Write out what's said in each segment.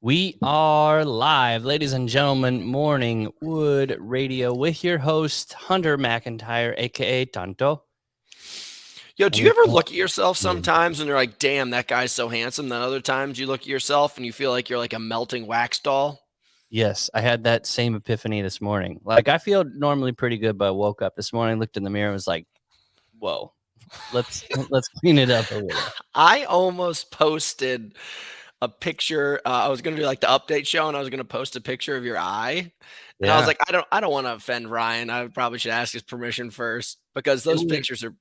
We are live, ladies and gentlemen, Morning Wood Radio with your host, Hunter McIntyre, a.k.a. Tanto. Yo, And do you we've ever got look at yourself you. sometimes and you're like, damn, that guy's so handsome? Then other times you look at yourself and you feel like you're like a melting wax doll? Yes, I had that same epiphany this morning. Like, I feel normally pretty good, but I woke up this morning, looked in the mirror, and was like, whoa, let's clean it up a little. I almost posted a picture. I was gonna do like the update show, and I was gonna post a picture of your eye. And I was Yeah, like, I don't want to offend Ryan. I probably should ask his permission first because it those was, pictures are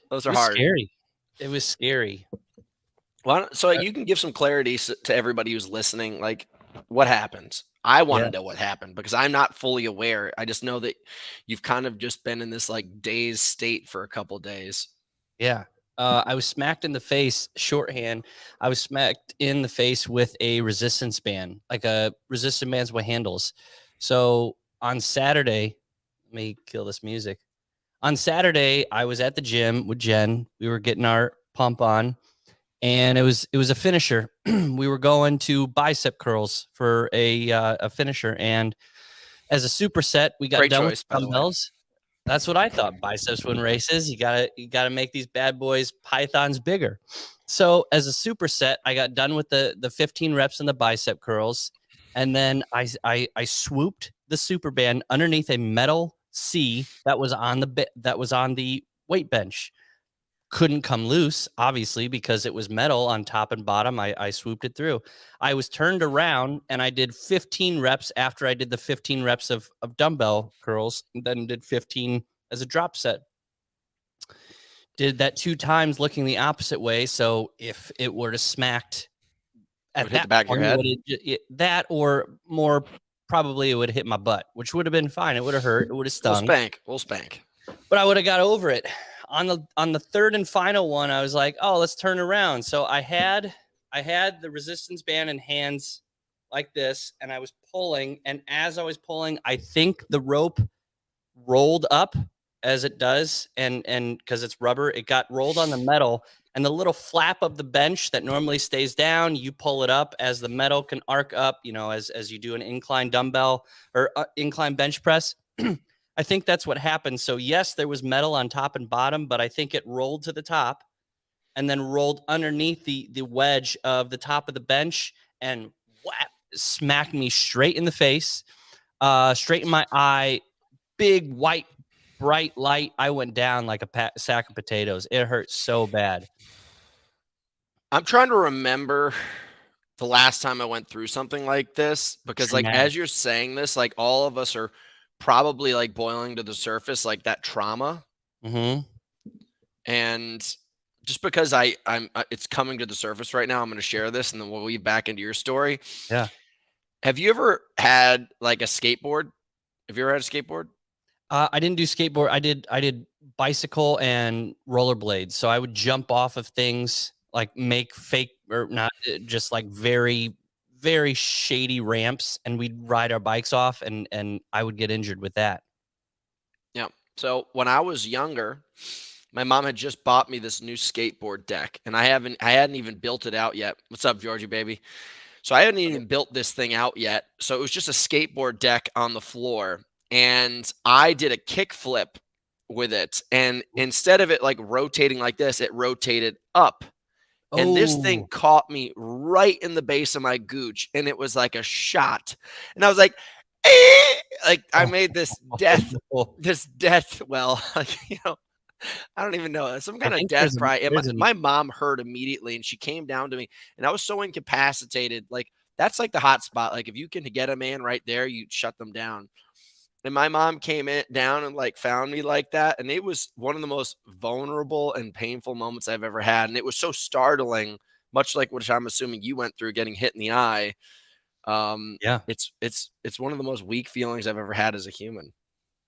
those it are was hard. scary. It was scary. So you can give some clarity to everybody who's listening, like what happened. I want Yeah, to know what happened because I'm not fully aware. I just know that you've kind of just been in this like dazed state for a couple days. yeah. I was smacked in the face, shorthand. I was smacked in the face with a resistance band, like a resistance bands with handles. So on Saturday, let me kill this music. On Saturday, I was at the gym with Jen. We were getting our pump on, and it was a finisher. We were going to bicep curls for a finisher, and as a superset, we got Great done with choice, by the way. dumbbells. That's what I thought. Biceps win races. You gotta make these bad boys pythons bigger. So as a superset, I got done with the 15 reps in the bicep curls, and then I swooped the super band underneath a metal C that was on the weight bench. Couldn't come loose, obviously, because it was metal on top and bottom. I swooped it through. I was turned around and I did 15 reps after I did the 15 reps of dumbbell curls, and then did 15 as a drop set. Did that 2 times looking the opposite way. So if it were to smacked It at would hit that the back of your point, head. that or more probably it would hit my butt, which would have been fine. It would have hurt. It would have We'll stung, spank. We'll spank. but I would have got over it. On the third and final one, I was like, oh, let's turn around. So I had the resistance band in hands like this, and I was pulling. And as I was pulling, I think the rope rolled up as it does, and because it's rubber, it got rolled on the metal. And the little flap of the bench that normally stays down, you pull it up as the metal can arc up, as you do an incline dumbbell or incline bench press. I think that's what happened. So yes, there was metal on top and bottom, but I think it rolled to the top and then rolled underneath the wedge of the top of the bench and whap, smacked me straight in the face, straight in my eye, big white bright light. I went down like a sack of potatoes. It hurt so bad. I'm trying to remember the last time I went through something like this because Same like had. as you're saying this, like all of us are probably like boiling to the surface, like that trauma. Mm-hmm. And just because I'm it's coming to the surface right now, I'm going to share this and then we'll weave back into your story. Yeah. Have you ever had like a skateboard? Have you ever had a skateboard? I didn't do skateboard. I did bicycle and rollerblades. So I would jump off of things, like make fake or not, just like very, very shady ramps, and we'd ride our bikes off, and I would get injured with that. Yeah. So when I was younger, my mom had just bought me this new skateboard deck and I hadn't even built it out yet. What's up, Georgie baby? So I hadn't even built this thing out yet. So it was just a skateboard deck on the floor and I did a kickflip with it and instead of it like rotating like this, it rotated up. And this thing Oh, caught me right in the base of my gooch and it was like a shot. And I was like, "Eh!" Like I made oh. this death well, like, I don't even know, some I kind of think death there's cry, and there's an my mom heard immediately, and she came down to me, and I was so incapacitated, like, that's, like, the hot spot, like, if you can get a man right there, you shut them down, and my mom came in down and, like, found me like that, and it was one of the most vulnerable and painful moments I've ever had, and it was so startling, much like what I'm assuming you went through getting hit in the eye, yeah. it's one of the most weak feelings I've ever had as a human.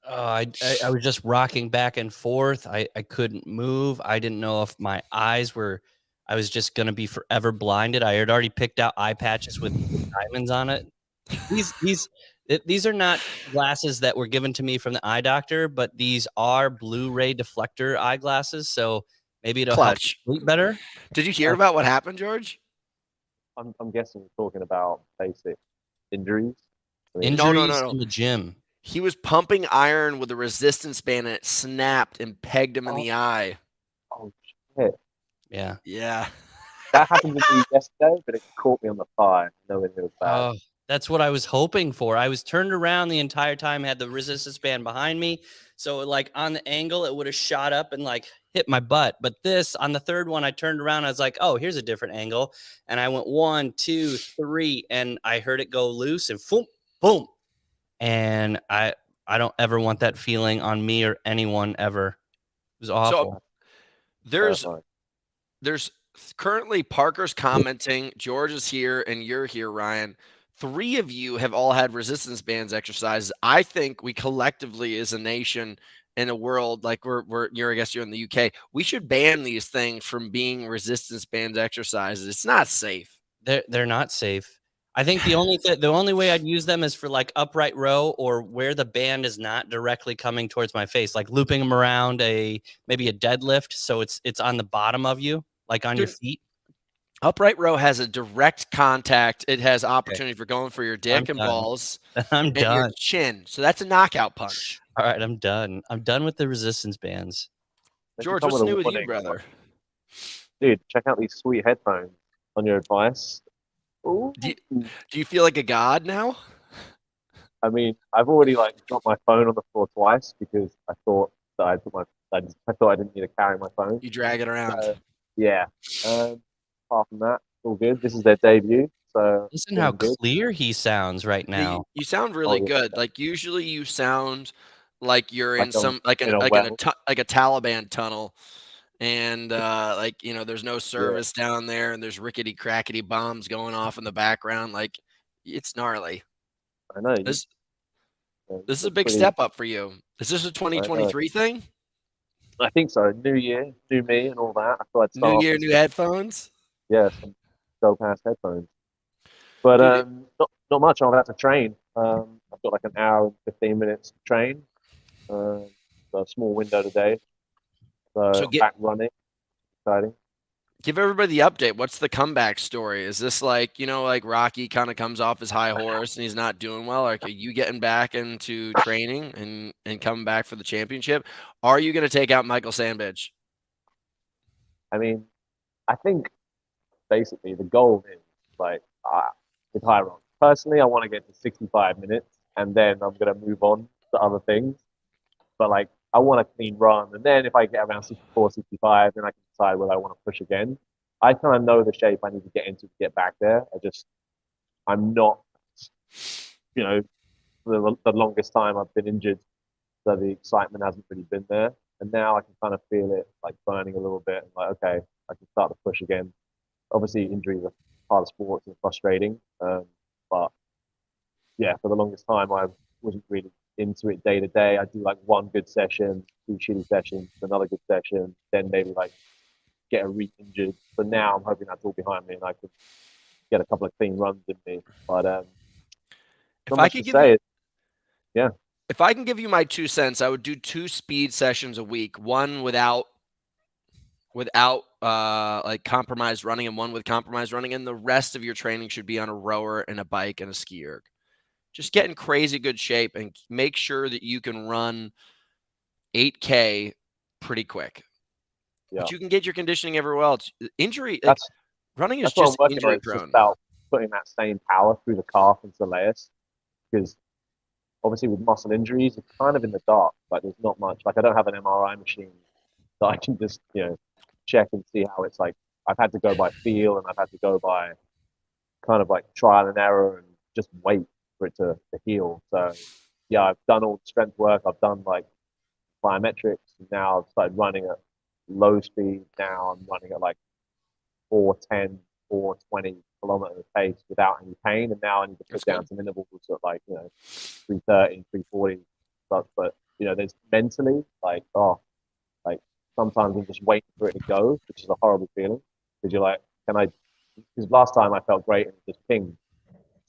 I was just rocking back and forth. I couldn't move. I didn't know if my eyes were. I was just gonna be forever blinded. I had already picked out eye patches with diamonds on it. These are not glasses that were given to me from the eye doctor, but these are Blu-ray deflector eyeglasses. So maybe it'll help me Clutch. sleep better. Did you hear Uh, about what happened, George? I'm guessing you're talking about basic injuries. I mean, No, no, no, Injuries no. in the gym. He was pumping iron with a resistance band and it snapped and pegged him in oh, the eye. oh shit. Yeah. Yeah. That happened to me yesterday, but it caught me on the thigh. Knowing it was bad. Oh, that's what I was hoping for. I was turned around the entire time, had the resistance band behind me. So like on the angle, it would have shot up and like hit my butt. But this on the third one, I turned around. I was like, oh, here's a different angle. And I went 1, 2, 3, and I heard it go loose and boom, boom. And I don't ever want that feeling on me or anyone ever. It was awful. So there's Terrifying. there's currently Parker's commenting, George is here, and you're here, Ryan. 3 of you have all had resistance bands exercises. I think we collectively, as a nation in a world like I guess you're in the UK, we should ban these things from being resistance bands exercises. It's not safe. They're not safe. I think the only way I'd use them is for like upright row or where the band is not directly coming towards my face, like looping them around maybe a deadlift, so it's on the bottom of you, like on your Dude, feet. upright row has a direct contact. It has Okay, opportunity for going for your I'm dick and done. balls I'm and your done. chin. So that's a knockout punch. All right, I'm done. I'm done with the resistance bands. They should George, come what's with a new with you, warning. brother? Dude, check out these sweet headphones on your advice. Ooh. Do you feel like a god now? I mean, I've already like dropped my phone on the floor twice because I thought that I thought I didn't need to carry my phone. You drag it around. Yeah. Apart from that, it's all good. This is their debut, so Listen how feeling good. clear he sounds right Yeah, now. you sound really yeah. good. Like usually you sound like you're Like in I'm some like in a like well. like a Taliban tunnel, and like there's no service down there, and there's rickety crackety bombs going off in the background. Like it's gnarly. I know. This You this is a look big pretty. step up for you. Is this a I know. 2023 thing? I think so. New year, new me, and all that. I thought I'd start New off year, with new headphones. some dope ass headphones. But Dude, not much. I'm about to train. I've got like an hour and 15 minutes to train. So a small window today. So so I'm back running. Exciting. give everybody the update. What's the comeback story? Is this like, like Rocky kind of comes off his high horse and he's not doing well? Like, are you getting back into training and coming back for the championship? Are you going to take out Michael Sandbridge? I mean, I think basically the goal is like with high rocks. Personally, I want to get to 65 minutes and then I'm gonna move on to other things. But like I want a clean run, and then if I get around 64, 65, then I can decide whether I want to push again. I kind of know the shape I need to get into to get back there. I'm not, the longest time I've been injured, so the excitement hasn't really been there. And now I can kind of feel it like burning a little bit. And like, okay, I can start to push again. Obviously, injuries are part of sports and frustrating. But yeah, for the longest time, I wasn't really into it day to day. I do like one good session, 2 shitty sessions, another good session, then maybe like get a re-injured. So now I'm hoping that's all behind me and I can get a couple of clean runs in me. But If not I much could to give you, say. Yeah, if I can give you my 2 cents, I would do 2 speed sessions a week, one without like compromised running and one with compromised running, and the rest of your training should be on a rower and a bike and a ski erg. Just get in crazy good shape and make sure that you can run 8K pretty quick. yeah. But you can get your conditioning everywhere else. Injury, like, That's running is that's what I'm just working on. injury It's just prone. about putting that same power through the calf and soleus, because obviously with muscle injuries, it's kind of in the dark. Like there's not much. Like I don't have an MRI machine that I can just check and see how it's like. I've had to go by feel and I've had to go by kind of like trial and error and just wait for it to heal. So yeah, I've done all the strength work. I've done like plyometrics. Now I've started running at low speed. Now I'm running at like 410, 420 kilometer pace without any pain. And now I need to put That's down good. some intervals at like 330, 340. But there's mentally like sometimes I'm just waiting for it to go, which is a horrible feeling because you're like, can I? Because last time I felt great and it just pinged.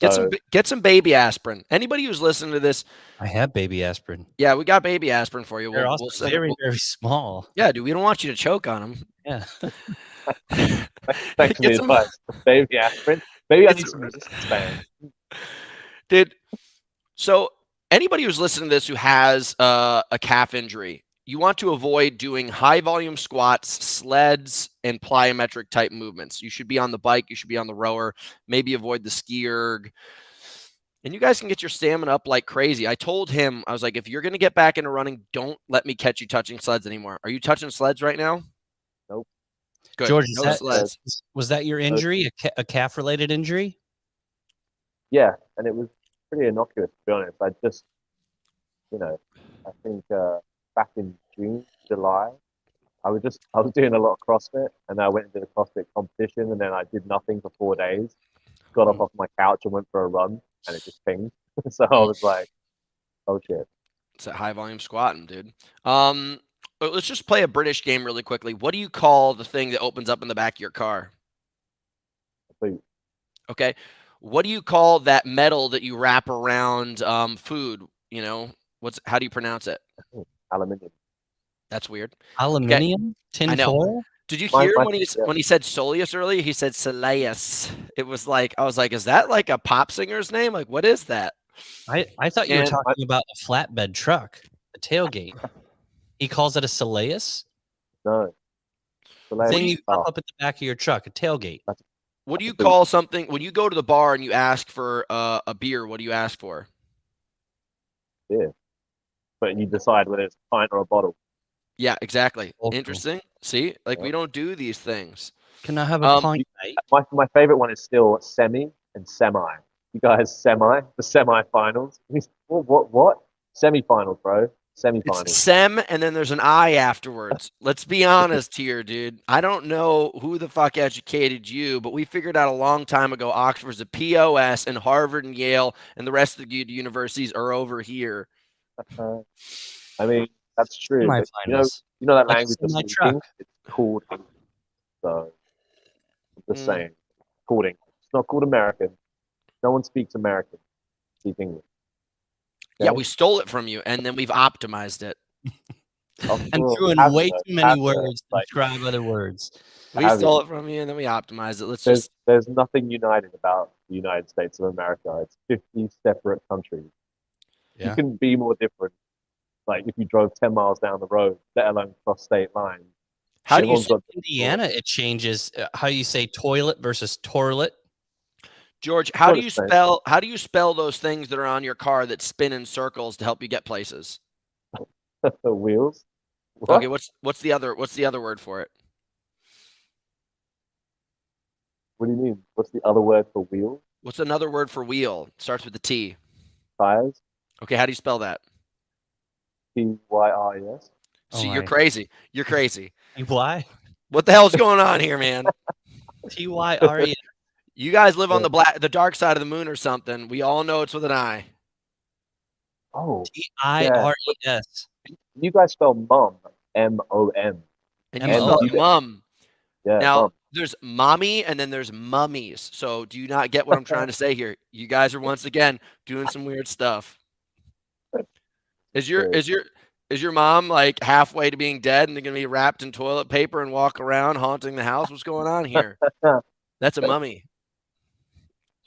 So Get some baby aspirin. Anybody who's listening to this, I have baby aspirin. yeah, we got baby aspirin for you. They're We'll also send very, it. very small. Yeah, dude, we don't want you to choke on them. Yeah. thanks for the Get some. advice. Baby aspirin. Maybe I need It's some resistance bands. Dude, so anybody who's listening to this who has a calf injury, you want to avoid doing high volume squats, sleds, and plyometric type movements. You should be on the bike, you should be on the rower, maybe avoid the ski erg. And you guys can get your stamina up like crazy. I told him, I was like, if you're going to get back into running, don't let me catch you touching sleds anymore. Are you touching sleds right now? Nope. Good. George, No sleds. was that your injury, a calf related injury? Yeah, and it was pretty innocuous, to be honest. I just, I think back in June, July, I was doing a lot of CrossFit, and I went and did a CrossFit competition, and then I did nothing for 4 days. Got up off my couch and went for a run, and it just pinged. So I was like, oh shit. It's that high volume squatting, dude. Let's just play a British game really quickly. What do you call the thing that opens up in the back of your car? Boot. Okay. What do you call that metal that you wrap around food? How do you pronounce it? Aluminium. That's weird. Aluminium? I Tin know. foil? Did you My- hear my- when he said Soleus earlier? He said Soleus. It was like, I was like, is that like a pop singer's name? Like, what is that? I thought you were And- talking about a flatbed truck, a tailgate. He calls it a Soleus? No. The thing you pop up at the back of your truck, a tailgate. What do you call something when you go to the bar and you ask for a beer? What do you ask for? Yeah. But you decide whether it's a pint or a bottle. Yeah, exactly. Okay. Interesting. See, like we don't do these things. Can I have a pint, mate? My favorite one is still semi and semi. You guys, the semi-finals. What? Semi-finals, bro. Semi-finals. It's SEM and then there's an I afterwards. Let's be honest here, dude. I don't know who the fuck educated you, but we figured out a long time ago Oxford's a POS and Harvard and Yale and the rest of the universities are over here. I mean, that's true. But Semi-finals. you know that Like language of semi speaking? truck. It's called English. So I'm just saying. It's called English. It's not called American. No one speaks American. Speak English. Yeah, we stole it from you and then we've optimized it. And threw in way too many words to describe other words. We stole it from you and then we optimized it. There's nothing united about the United States of America. It's 50 separate countries. Yeah. You couldn't be more different. Like if you drove 10 miles down the road, let alone cross state lines. How do you say Indiana? It changes how you say toilet versus toilet. George, how do you spell those things that are on your car that spin in circles to help you get places? The wheels. What? Okay, what's the other word for it? What do you mean? What's the other word for wheel? What's another word for wheel? Starts with a T. Tires. Okay, how do you spell that? Tyres. See, you're crazy. You're crazy. Why? What the hell's going on here, man? Tyres. You guys live on the dark side of the moon or something. We all know it's with an I. Oh. Tires. You guys spell mom, M-O-M. And you spell mum. Yeah. Now, mom. there's mommy and then there's mummies. So do you not get what I'm trying to say here? You guys are once again doing some weird stuff. Is your mom like halfway to being dead and they're gonna be wrapped in toilet paper and walk around haunting the house? What's going on here? That's a mummy.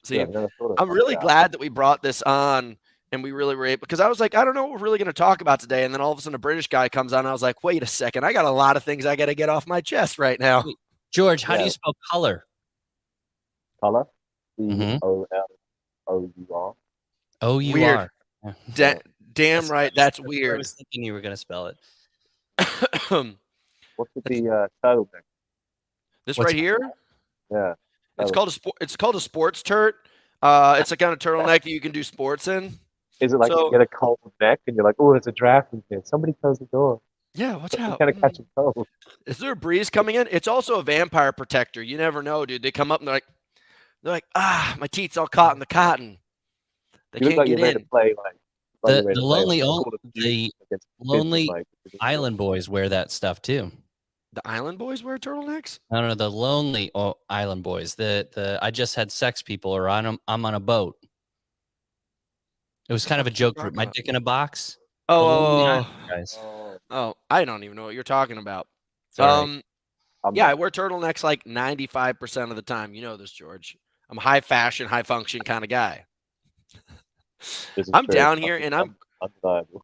See, I'm really glad that we brought this on and we really were able, because I was like, I don't know what we're really going to talk about today. And then all of a sudden a British guy comes on. And I was like, wait a second. I got a lot of things I got to get off my chest right now. Wait, George, how do you spell color? Color? C-O-L-O-U-R. O-U-R. Damn right. That's weird. I was thinking you were going to spell it. What's with the turtleneck? This right here? Yeah. It's called a sports turt. It's a kind of turtleneck that you can do sports in. Is it like you get a cold neck and you're like, oh, there's a draft in here. Somebody close the door. Yeah, watch out. Kind of catch a cold. Is there a breeze coming in? It's also a vampire protector. You never know, dude. They come up and they're like, my teeth's all caught in the cotton. They can't get in. The lonely island boys wear that stuff too. The island boys wear turtlenecks? No, the lonely island boys. The I just had sex people, or I'm on a boat. It was kind of a joke group. My dick in a box. Oh, I don't even know what you're talking about. Sorry. Yeah, I wear turtlenecks like 95% of the time. You know this, George. I'm a high fashion, high function kind of guy. This is I'm true. down here and Undeniable.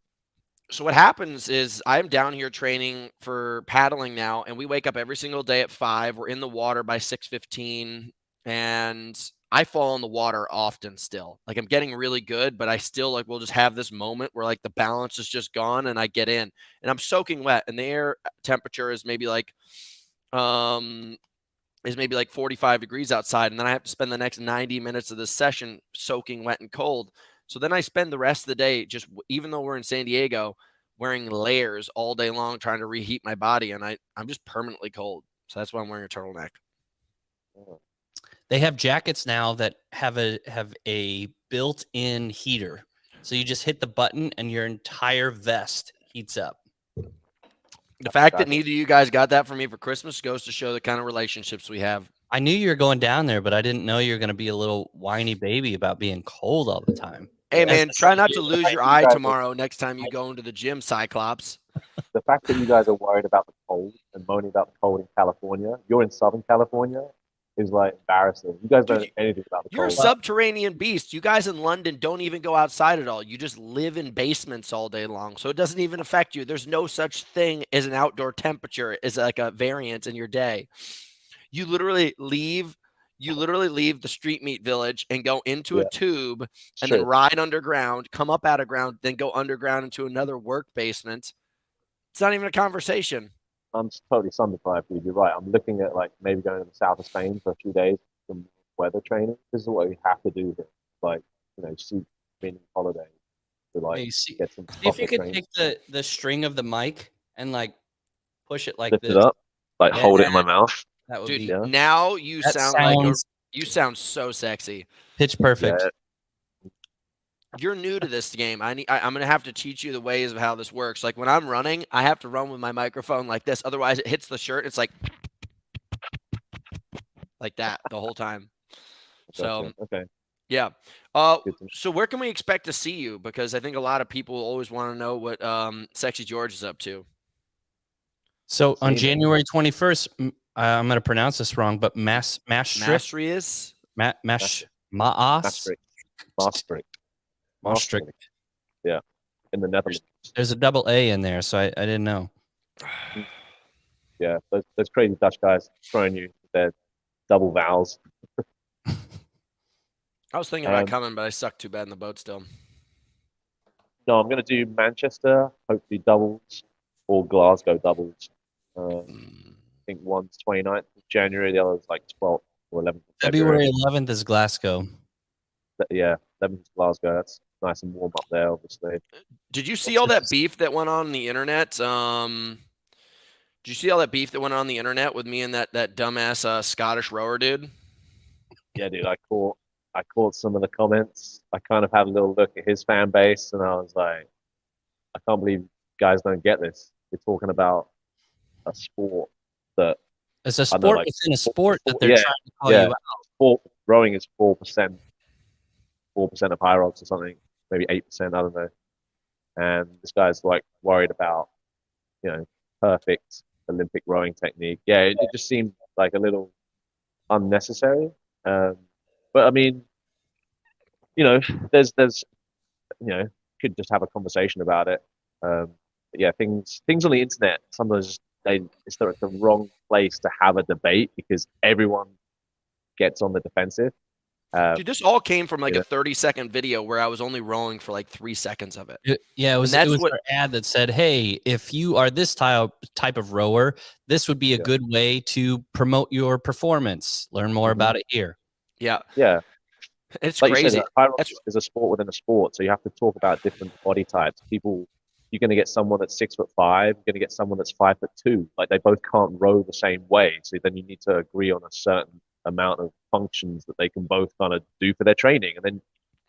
so what happens is I'm down here training for paddling now, and we wake up every single day at 5. We're in the water by 6:15, and I fall in the water often still. Like I'm getting really good, but I still like will just have this moment where like the balance is just gone and I get in and I'm soaking wet and the air temperature is maybe like 45 degrees outside, and then I have to spend the next 90 minutes of this session soaking wet and cold. So then I spend the rest of the day just, even though we're in San Diego, wearing layers all day long trying to reheat my body, and I'm just permanently cold. So that's why I'm wearing a turtleneck. They have jackets now that have a built-in heater. So you just hit the button and your entire vest heats up. The fact that neither of you guys got that for me for Christmas goes to show the kind of relationships we have. I knew you were going down there, but I didn't know you were going to be a little whiny baby about being cold all the time. Hey, man, try not to The lose fact your that you eye guys tomorrow next time you go into the gym, Cyclops. The fact that you guys are worried about the cold and moaning about the cold in California, you're in Southern California, is like embarrassing. You guys don't know Dude, anything about the You're a cold. subterranean beast. You guys in London don't even go outside at all. You just live in basements all day long. So it doesn't even affect you. There's no such thing as an outdoor temperature as like a variance in your day. You literally leave the street meat village and go into a tube and then ride underground, come up out of ground, then go underground into another work basement. It's not even a conversation. I'm totally sundeprived, dude. You're right. I'm looking at like maybe going to the south of Spain for a few days for some weather training. This is what we have to do here. Like, see mini holiday to like get some See if you proper could training. take the string of the mic and like push it like Lift this. it up, like hold it in my mouth. That would Dude, be now you that sound like you sound so sexy. pitch perfect. Yeah. You're new to this game. I'm gonna have to teach you the ways of how this works. Like when I'm running, I have to run with my microphone like this. Otherwise, it hits the shirt. It's like that the whole time. So okay. Yeah. So where can we expect to see you? Because I think a lot of people always want to know what Sexy George is up to. So on January 21st, I'm going to pronounce this wrong, but Maastricht. Maastricht. Yeah, in the Netherlands. There's a double A in there, so I didn't know. Yeah, those crazy Dutch guys throwing you their double vowels. I was thinking about coming, but I suck too bad in the boat still. No, I'm going to do Manchester, hopefully doubles, or Glasgow doubles. I think one's 29th of January, the other's like 12th or 11th of February 11th is Glasgow. Yeah, 11th is Glasgow. That's nice and warm up there, obviously. Did you see all that beef that went on the internet? Did you see all that beef that went on the internet with me and that dumbass Scottish rower dude? Yeah, dude, I caught some of the comments. I kind of had a little look at his fan base, and I was like, I can't believe you guys don't get this. We're talking about a sport that it's a sport within a sport that they're trying to call you out. Sport rowing is 4% of high rocks or something, maybe 8%. I don't know. And this guy's like worried about, perfect Olympic rowing technique. Yeah, it just seemed like a little unnecessary. But I mean, there's could just have a conversation about it. But yeah, things on the internet sometimes it's the wrong place to have a debate because everyone gets on the defensive. Dude, this all came from like a 30-second video where I was only rowing for like 3 seconds of it. It was an ad that said, "Hey, if you are this type of rower, this would be a good way to promote your performance. Learn more about it here." Yeah. It's like crazy. You said, high rocks is a sport within a sport, so you have to talk about different body types. You're going to get someone that's 6'5", you're going to get someone that's 5'2". Like they both can't row the same way, so then you need to agree on a certain amount of functions that they can both kind of do for their training. And then,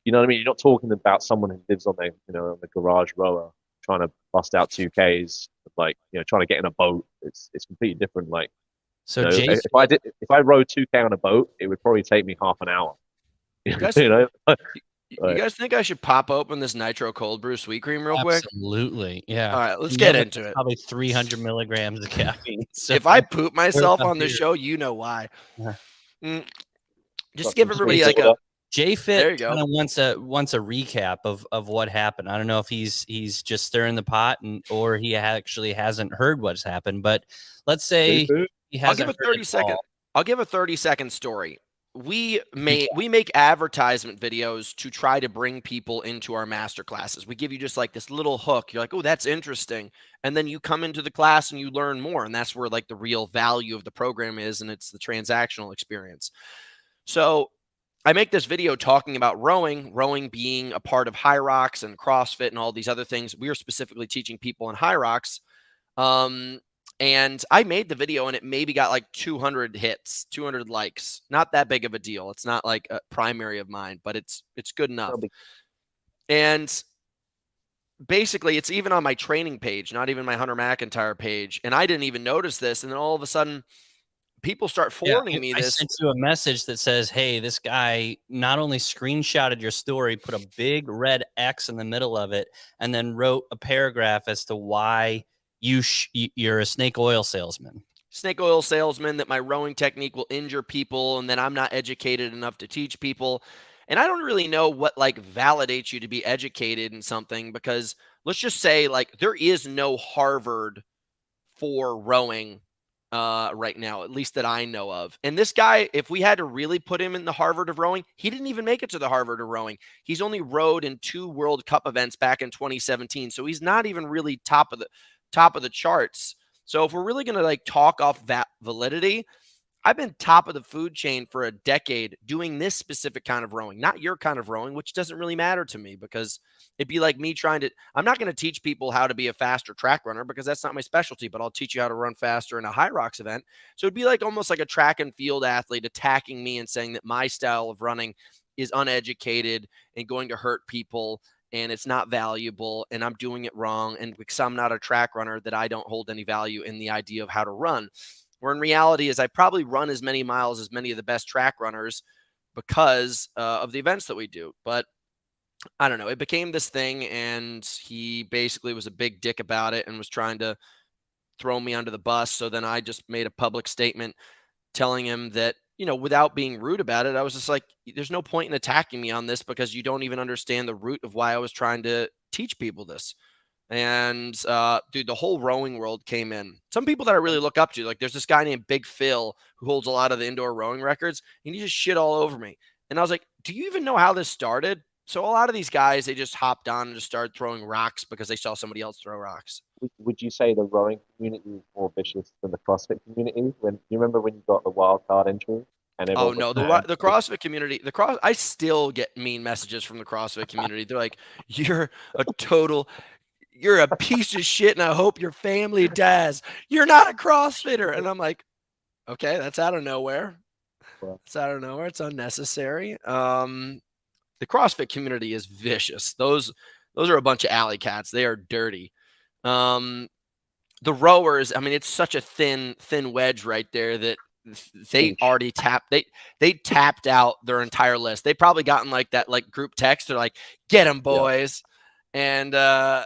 you know what I mean? You're not talking about someone who lives on on the garage rower trying to bust out 2Ks, like trying to get in a boat. It's completely different. Like, so if I rode 2K on a boat, it would probably take me half an hour. You guys think I should pop open this nitro cold brew sweet cream real quick? Absolutely, yeah. All right, let's get into it. Probably 300 milligrams of caffeine. So if I poop myself on the show, you know why. Just Got give some everybody street like a. order. There JFit you go. kind of wants a recap of what happened. I don't know if he's just stirring the pot or he actually hasn't heard what's happened. But let's say Seafood? he I'll give hasn't a heard it 30-second. all. I'll give a 30-second story. We make advertisement videos to try to bring people into our master classes. We give you just like this little hook. You're like, oh, that's interesting. And then you come into the class and you learn more. And that's where like the real value of the program is. And it's the transactional experience. So I make this video talking about rowing being a part of High Rocks and CrossFit and all these other things. We are specifically teaching people in High Rocks. And I made the video and it maybe got like 200 hits, 200 likes. Not that big of a deal. It's not like a primary of mine, but it's good enough. And basically, it's even on my training page, not even my Hunter McIntyre page. And I didn't even notice this. And then all of a sudden, people start forwarding me I this. sent you a message that says, hey, this guy not only screenshotted your story, put a big red X in the middle of it, and then wrote a paragraph as to why you're a snake oil salesman. Snake oil salesman, that my rowing technique will injure people and that I'm not educated enough to teach people. And I don't really know what like validates you to be educated in something, because let's just say like there is no Harvard for rowing right now, at least that I know of. And this guy, if we had to really put him in the Harvard of rowing, he didn't even make it to the Harvard of rowing. He's only rowed in 2 World Cup events back in 2017. So he's not even really top of the charts. So if we're really going to like talk off that validity, I've been top of the food chain for a decade doing this specific kind of rowing, not your kind of rowing, which doesn't really matter to me, because it'd be like me I'm not going to teach people how to be a faster track runner because that's not my specialty, but I'll teach you how to run faster in a High Rocks event. So it'd be like almost like a track and field athlete attacking me and saying that my style of running is uneducated and going to hurt people and it's not valuable and I'm doing it wrong. And because I'm not a track runner, that I don't hold any value in the idea of how to run. Where in reality is I probably run as many miles as many of the best track runners because of the events that we do. But I don't know. It became this thing, and he basically was a big dick about it and was trying to throw me under the bus. So then I just made a public statement telling him that, without being rude about it, I was just like, there's no point in attacking me on this because you don't even understand the root of why I was trying to teach people this. And dude, the whole rowing world came in. Some people that I really look up to, like there's this guy named Big Phil who holds a lot of the indoor rowing records, and he just shit all over me. And I was like, do you even know how this started? So a lot of these guys, they just hopped on and just started throwing rocks because they saw somebody else throw rocks. Would you say the rowing community is more vicious than the CrossFit community? When you remember when you got the wild card entry and Oh everyone no, was the CrossFit community, I still get mean messages from the CrossFit community. They're like, you're a piece of shit, and I hope your family dies. You're not a CrossFitter. And I'm like, okay, that's out of nowhere. It's out of nowhere. It's unnecessary. The CrossFit community is vicious. Those are a bunch of alley cats. They are dirty. The rowers, I mean, it's such a thin wedge right there that they already they tapped out their entire list. They probably gotten like that like group text. They're like, get them boys. Yeah.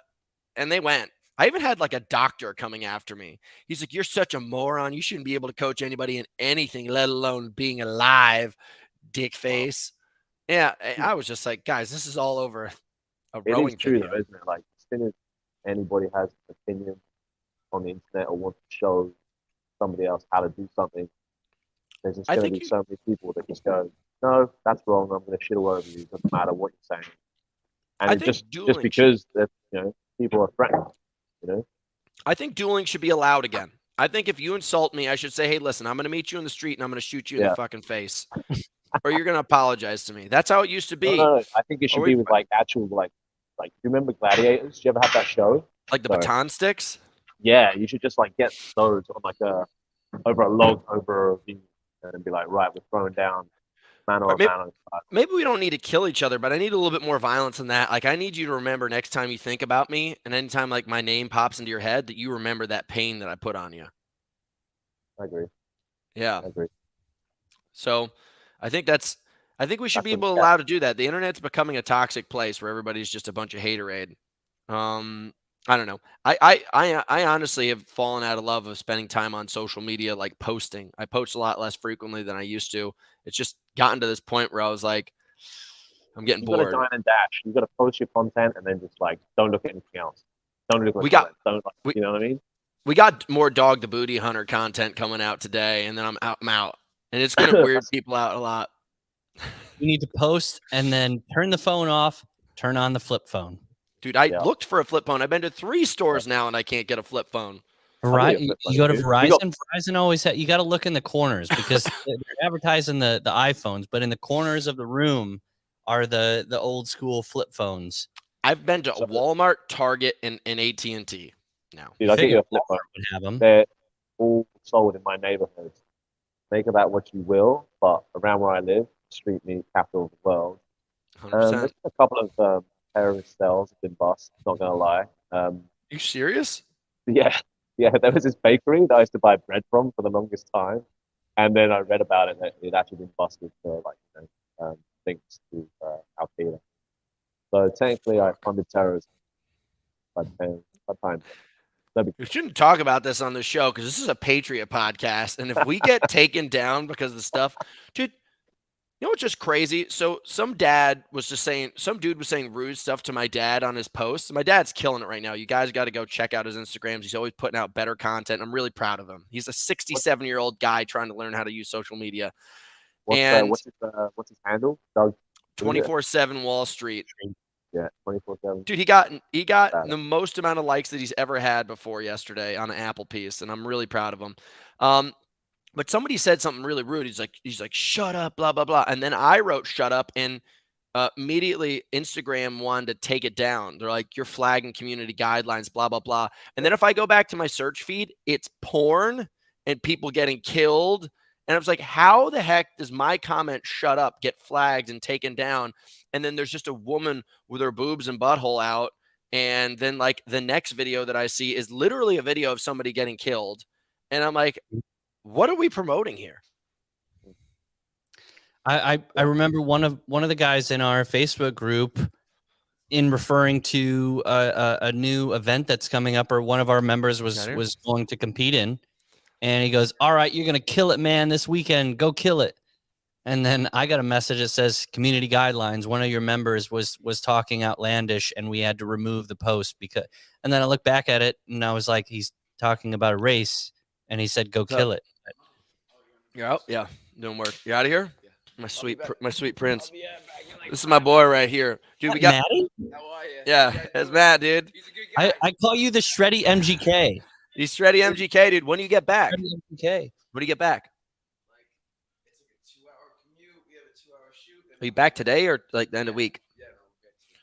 And they went. I even had like a doctor coming after me. He's like, you're such a moron. You shouldn't be able to coach anybody in anything, let alone being alive, dick face. Yeah. I was just like, guys, this is all over a rowing It is true video. though, isn't it? Like as soon as anybody has an opinion on the internet or wants to show somebody else how to do something, there's just going to be so many people that just go, no, that's wrong. I'm going to shit all over you. Doesn't matter what you're saying. And just because that people are threatened, I think dueling should be allowed again. I think if you insult me, I should say, hey, listen, I'm going to meet you in the street and I'm going to shoot you in the fucking face. Or you're going to apologize to me. That's how it used to be. No. I think it should be with like actual like do you remember Gladiators? Did you ever have that show? Like the baton sticks? Yeah, you should just like get those on like over a log over a ravine and be like, right, we're throwing down mano a mano. Maybe we don't need to kill each other, but I need a little bit more violence than that. Like I need you to remember next time you think about me, and anytime like my name pops into your head, that you remember that pain that I put on you. I agree. Yeah. I agree. So I think we should be allowed to do that. The internet's becoming a toxic place where everybody's just a bunch of haterade. I don't know. I honestly have fallen out of love of spending time on social media, like posting. I post a lot less frequently than I used to. It's just gotten to this point where I was like, I'm getting You've got to bored. dine and dash. You've got to post your content and then just like don't look at anything else. Don't look at We the got- comments. Don't like, we- you know what I mean? We got more Dog the Booty Hunter content coming out today, and then I'm out. And it's going to weird people out a lot. You need to post and then turn the phone off, turn on the flip phone. Dude, I looked for a flip phone. I've been to 3 stores now, and I can't get a flip phone. Right, get a flip you phone, go to dude. Verizon. Verizon always you got to look in the corners because they're advertising the iPhones, but in the corners of the room are the old school flip phones. I've been to Walmart, Target, and AT&T now. Dude, I'll get you a flip phone. Would have them. They're all sold in my neighborhood. Make of that what you will, but around where I live, street meat capital of the world. 100%. There's a couple of terrorist cells have been bust. Not gonna lie. You serious? Yeah. There was this bakery that I used to buy bread from for the longest time, and then I read about it that it actually been busted for links to Al Qaeda. So technically, I funded terrorism by time. We shouldn't talk about this on the show because this is a Patriot podcast, and if we get taken down because of the stuff, dude, you know what's just crazy? So some dude was saying rude stuff to my dad on his posts. My dad's killing it right now. You guys got to go check out his Instagrams. He's always putting out better content. I'm really proud of him. He's a 67-year-old guy trying to learn how to use social media. What's his handle? Doug 24/7 Wall Street. Yeah, 24/7. Dude, he got the most amount of likes that he's ever had before yesterday on an Apple piece, and I'm really proud of him. But somebody said something really rude. He's like, shut up, blah, blah, blah. And then I wrote shut up, and immediately Instagram wanted to take it down. They're like, you're flagging community guidelines, blah, blah, blah. And then if I go back to my search feed, it's porn and people getting killed. And I was like, how the heck does my comment shut up get flagged and taken down? And then there's just a woman with her boobs and butthole out. And then like the next video that I see is literally a video of somebody getting killed. And I'm like, what are we promoting here? I remember one of the guys in our Facebook group in referring to a new event that's coming up, or one of our members was going to compete in, and he goes, "All right, you're gonna kill it, man, this weekend. Go kill it." And then I got a message that says community guidelines. One of your members was talking outlandish, and we had to remove the post because. And then I looked back at it, and I was like, he's talking about a race, and he said, "Go kill it." You're out? Yeah, doing work. You out of here? My sweet prince. This is my boy right here, dude. We got Maddie? Yeah, that's Matt, dude. I call you the Shreddy MGK. He's Shreddy MGK, dude. When do you get back? Shreddy MGK. When do you get back? It's a 2-hour commute. We have a 2-hour shoot. Are you back today or like the end of the week?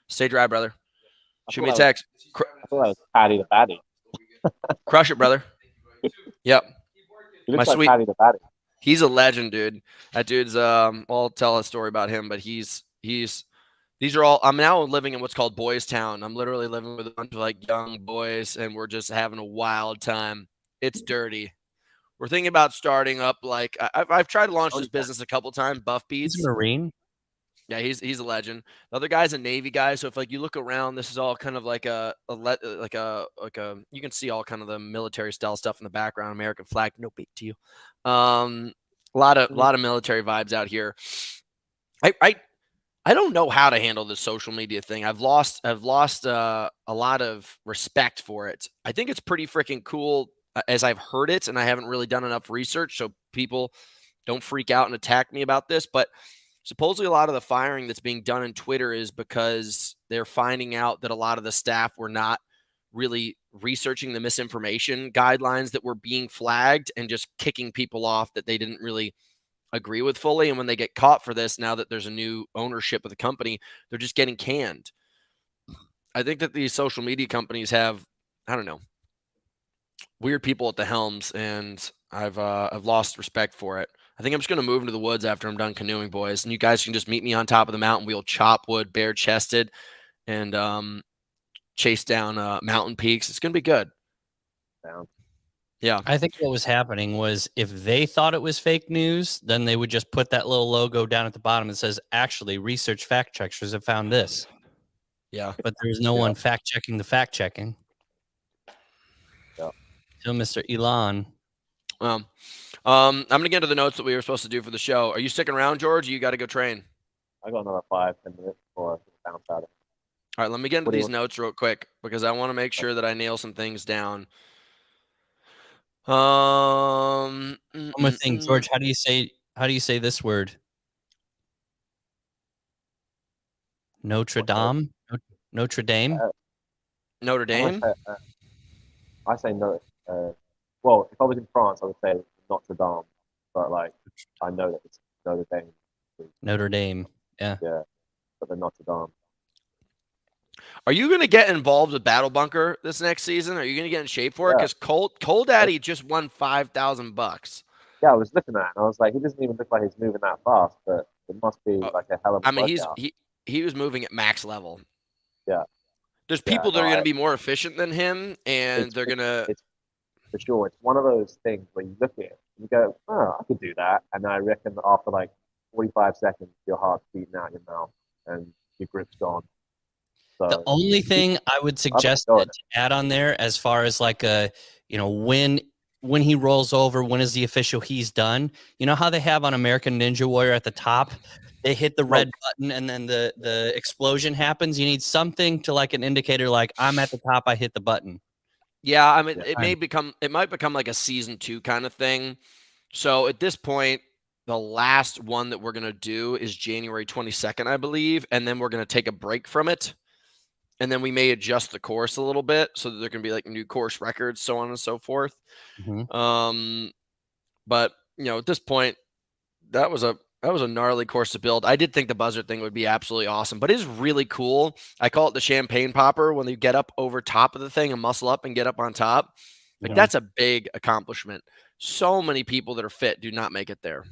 Stay dry, brother. Shoot me a text. I thought that was Patty the Batty. Crush it, brother. Yep. He looks My like sweet- Patty the Batty. He's a legend, dude. That dude's I'll tell a story about him, but these are all. I'm now living in what's called Boys Town. I'm literally living with a bunch of like young boys, and we're just having a wild time. It's dirty. We're thinking about starting up like I've tried to launch this business a couple times. Buff Beats. He's a Marine. Yeah, he's a legend. The other guy's a Navy guy, so if like you look around, this is all kind of like a you can see all kind of the military style stuff in the background. American flag, no big deal. A lot of military vibes out here. I don't know how to handle this social media thing. I've lost a lot of respect for it. I think it's pretty freaking cool as I've heard it, and I haven't really done enough research, so people don't freak out and attack me about this, but supposedly a lot of the firing that's being done on Twitter is because they're finding out that a lot of the staff were not really researching the misinformation guidelines that were being flagged and just kicking people off that they didn't really agree with fully. And when they get caught for this, now that there's a new ownership of the company, they're just getting canned. I think that these social media companies have, I don't know, weird people at the helms, and I've lost respect for it. I think I'm just going to move into the woods after I'm done canoeing, boys. And you guys can just meet me on top of the mountain. We'll chop wood, bare chested, and chase down mountain peaks. It's going to be good. Yeah. I think what was happening was if they thought it was fake news, then they would just put that little logo down at the bottom that says, actually, research fact checkers have found this. Yeah. But there's no one fact checking the fact checking. Yeah. So Mr. Elon. I'm gonna get into the notes that we were supposed to do for the show. Are you sticking around, George? Or you got to go train. I got another 5-10 minutes before I bounce out of it. All right, let me get into What do you these notes real quick because I want to make sure that I nail some things down. One more thing, George. How do you say this word? Notre Dame. Notre Dame. Notre Dame. I say no. Well, if I was in France, I would say Notre Dame, but like I know that it's Notre Dame. Notre Dame. Yeah. Yeah, but the Notre Dame. Are you going to get involved with Battle Bunker this next season? Are you going to get in shape for it? Yeah. Because Cole Daddy just won $5,000. Yeah, I was looking at it and I was like, he doesn't even look like he's moving that fast, but it must be like a hell of a I mean, workout. he was moving at max level. Yeah. There's people that are going to be more efficient than him, and they're going to. It's for sure. It's one of those things where you look at it and you go, oh, I could do that. And I reckon after like 45 seconds, your heart's beating out your mouth and your grip's gone. So the only thing I would suggest to add on there, as far as like when he rolls over, when is the official he's done? You know how they have on American Ninja Warrior at the top? They hit the red button and then the explosion happens. You need something to like an indicator, like I'm at the top, I hit the button. Yeah, I mean, it might become like a season 2 kind of thing. So at this point, the last one that we're going to do is January 22nd, I believe. And then we're going to take a break from it. And then we may adjust the course a little bit so that there can be like new course records, so on and so forth. Mm-hmm. But at this point, that was a gnarly course to build. I did think the buzzard thing would be absolutely awesome, but it is really cool. I call it the champagne popper when you get up over top of the thing and muscle up and get up on top. Like that's a big accomplishment. So many people that are fit do not make it there.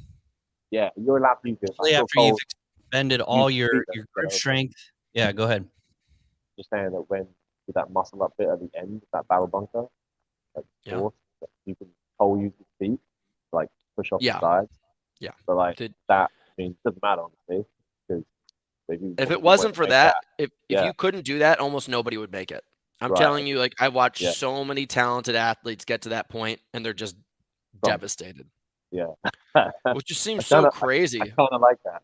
Yeah, you're allowed to use it. After you've expended all your grip strength. Yeah, go ahead. Just saying that when with that muscle up bit at the end, that Battle Bunker, like you can use your feet, like push off the sides. Yeah. So like that, I mean, it doesn't matter honestly, because if it wasn't for that, if you couldn't do that, almost nobody would make it. I'm telling you, like I watched so many talented athletes get to that point, and they're just devastated. Yeah. Which just seems so crazy. I kind of like that.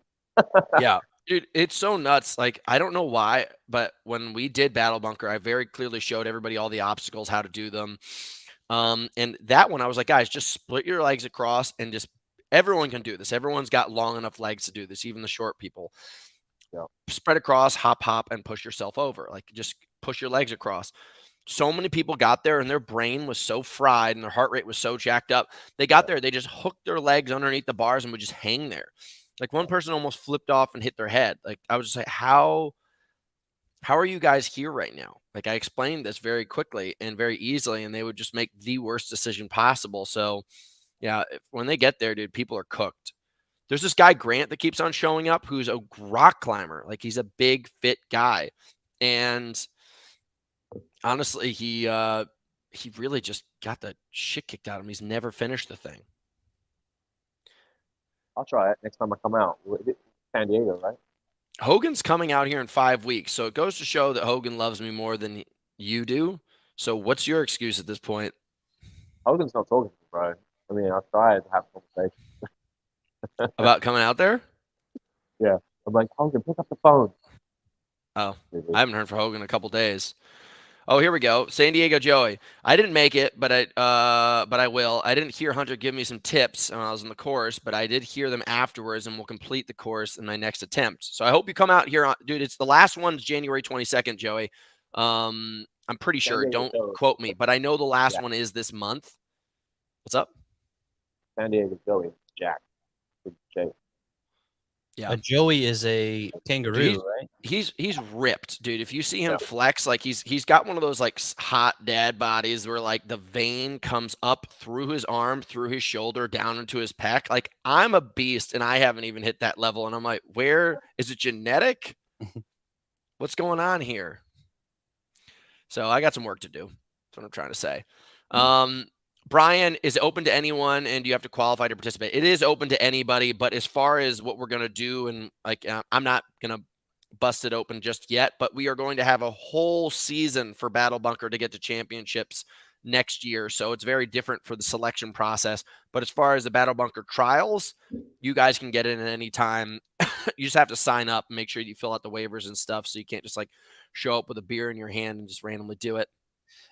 Yeah. Dude, it's so nuts. Like, I don't know why, but when we did Battle Bunker, I very clearly showed everybody all the obstacles, how to do them. And that one, I was like, guys, just split your legs across and just everyone can do this. Everyone's got long enough legs to do this, even the short people. Yeah. Spread across, hop, and push yourself over. Like, just push your legs across. So many people got there and their brain was so fried and their heart rate was so jacked up. They got there, they just hooked their legs underneath the bars and would just hang there. Like one person almost flipped off and hit their head. Like I was just like, how are you guys here right now? Like I explained this very quickly and very easily, and they would just make the worst decision possible. So yeah, when they get there, dude, people are cooked. There's this guy, Grant, that keeps on showing up who's a rock climber. Like he's a big, fit guy. And honestly, he really just got the shit kicked out of him. He's never finished the thing. I'll try it next time I come out. San Diego, right? Hogan's coming out here in 5 weeks. So it goes to show that Hogan loves me more than you do. So what's your excuse at this point? Hogan's not talking to me, bro. I mean, I've tried to have a conversation. About coming out there? Yeah. I'm like, Hogan, pick up the phone. Oh, I haven't heard from Hogan in a couple days. Oh, here we go. San Diego Joey. I didn't make it, but I will. I didn't hear Hunter give me some tips when I was in the course, but I did hear them afterwards, and we'll complete the course in my next attempt. So I hope you come out here. Dude, it's the last one's January 22nd, Joey. I'm pretty sure. Don't quote me, but I know the last one is this month. What's up? San Diego Joey. Jack. Jake. Yeah. Joey is a kangaroo, dude, right? He's ripped, dude. If you see him flex, like he's got one of those like hot dad bodies where like the vein comes up through his arm, through his shoulder, down into his pec. Like I'm a beast and I haven't even hit that level. And I'm like, where is it genetic? What's going on here? So I got some work to do. That's what I'm trying to say. Brian, is it open to anyone and do you have to qualify to participate? It is open to anybody, but as far as what we're going to do, and like, I'm not going to bust it open just yet, but we are going to have a whole season for Battle Bunker to get to championships next year. So it's very different for the selection process. But as far as the Battle Bunker trials, you guys can get in at any time. You just have to sign up and make sure you fill out the waivers and stuff. So you can't just like show up with a beer in your hand and just randomly do it.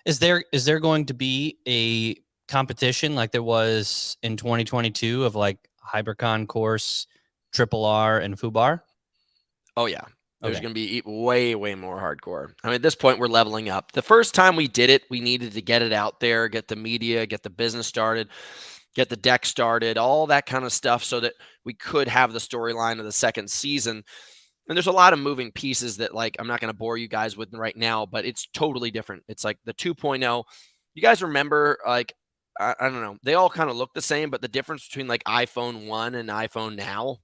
Is there going to be a competition like there was in 2022 of like Hypercon course, Triple R, and Fubar? Oh, yeah. There's Okay. going to be way, way more hardcore. I mean, at this point, we're leveling up. The first time we did it, we needed to get it out there, get the media, get the business started, get the deck started, all that kind of stuff so that we could have the storyline of the second season. And there's a lot of moving pieces that, like, I'm not going to bore you guys with right now, but it's totally different. It's like the 2.0. You guys remember, like, I don't know, they all kind of look the same, but the difference between like iPhone 1 and iPhone now,